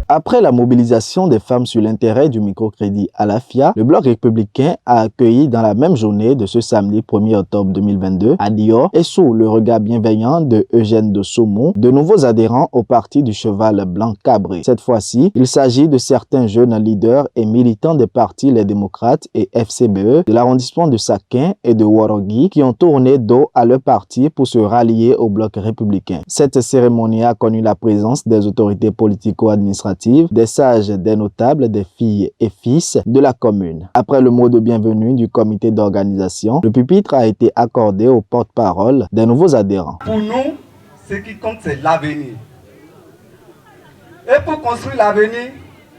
Après la mobilisation des femmes sur l'intérêt du microcrédit à la FIA, le Bloc républicain a accueilli dans la même journée de ce samedi 1er octobre 2022 à Dior et sous le regard bienveillant de Eugène de Saumont, de nouveaux adhérents au parti du cheval blanc cabré. Cette fois-ci, il s'agit de certains jeunes leaders et militants des partis Les Démocrates et FCBE de l'arrondissement de Saquin et de Worogui qui ont tourné dos à leur parti pour se rallier au Bloc républicain. Cette cérémonie a connu la présence des autorités politico-administratives, des sages, des notables, des filles et fils de la commune. Après le mot de bienvenue du comité d'organisation, le pupitre a été accordé au porte-parole des nouveaux adhérents. Pour nous, ce qui compte, c'est l'avenir. Et pour construire l'avenir,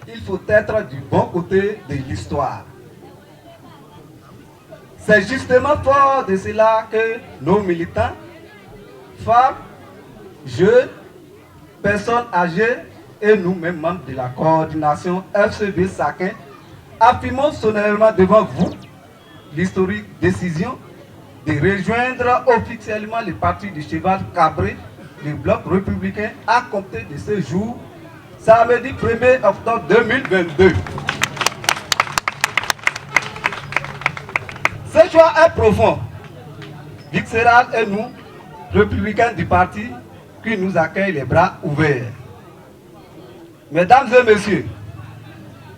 il faut être du bon côté de l'histoire. C'est justement fort de cela que nos militants, femmes, jeunes, personnes âgées et nous-mêmes membres de la coordination FCB Saquin affirmons solennellement devant vous l'historique décision de rejoindre officiellement le parti du cheval cabré, le Bloc républicain, à compter de ce jour, samedi 1er octobre 2022. Ce choix est profond, viscéral et nous, républicains du parti, qui nous accueillent les bras ouverts. Mesdames et messieurs,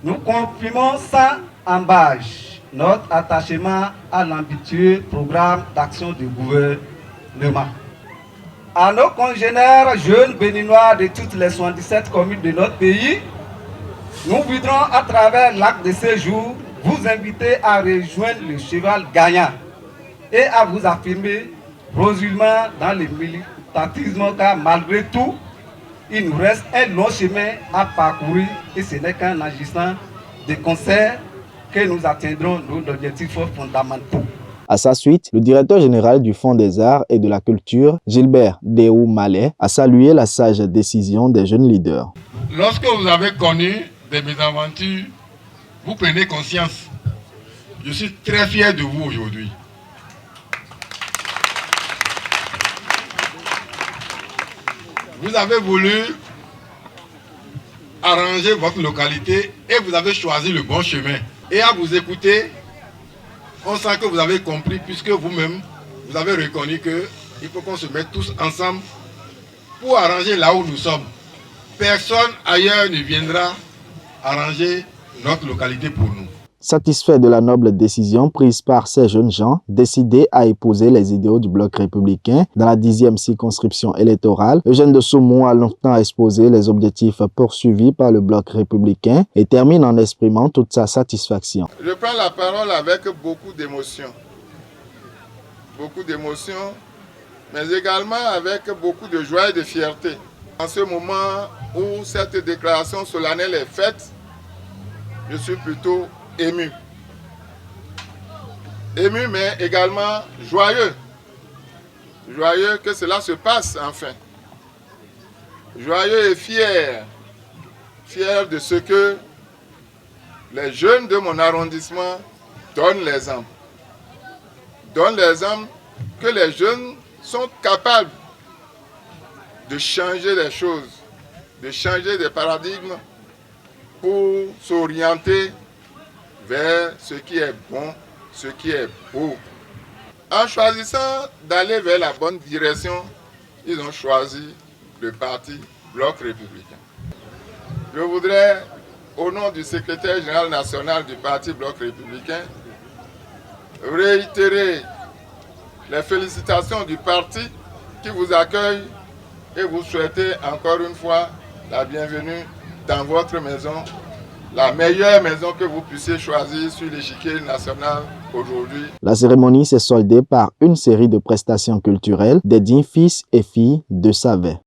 nous confirmons sans embâche notre attachement à l'ambitieux programme d'action du gouvernement. À nos congénères jeunes béninois de toutes les 77 communes de notre pays, nous voudrons à travers l'acte de ce jour vous inviter à rejoindre le cheval gagnant et à vous affirmer résolument dans le militantisme car malgré tout, il nous reste un long chemin à parcourir et ce n'est qu'en agissant de concert que nous atteindrons nos objectifs fondamentaux. À sa suite, le directeur général du Fonds des Arts et de la Culture, Gilbert Déou Mallet, a salué la sage décision des jeunes leaders. Lorsque vous avez connu des mésaventures, vous prenez conscience. Je suis très fier de vous aujourd'hui. Vous avez voulu arranger votre localité et vous avez choisi le bon chemin. Et à vous écouter, on sent que vous avez compris puisque vous-même, vous avez reconnu qu'il faut qu'on se mette tous ensemble pour arranger là où nous sommes. Personne ailleurs ne viendra arranger notre localité pour nous. Satisfait de la noble décision prise par ces jeunes gens, décidés à épouser les idéaux du Bloc républicain dans la 10e circonscription électorale, Eugène de Saumont a longtemps exposé les objectifs poursuivis par le Bloc républicain et termine en exprimant toute sa satisfaction. Je prends la parole avec beaucoup d'émotion. Beaucoup d'émotion, mais également avec beaucoup de joie et de fierté. En ce moment où cette déclaration solennelle est faite, je suis plutôt ému. Ému, mais également joyeux. Joyeux que cela se passe enfin. Joyeux et fier. Fier de ce que les jeunes de mon arrondissement donnent l'exemple. Donnent l'exemple que les jeunes sont capables de changer les choses, de changer des paradigmes pour s'orienter vers ce qui est bon, ce qui est beau. En choisissant d'aller vers la bonne direction, ils ont choisi le parti Bloc républicain. Je voudrais, au nom du secrétaire général national du parti Bloc républicain, réitérer les félicitations du parti qui vous accueille et vous souhaiter encore une fois la bienvenue dans votre maison, la meilleure maison que vous puissiez choisir sur l'échiquier national aujourd'hui. La cérémonie s'est soldée par une série de prestations culturelles des dignes fils et filles de Savet.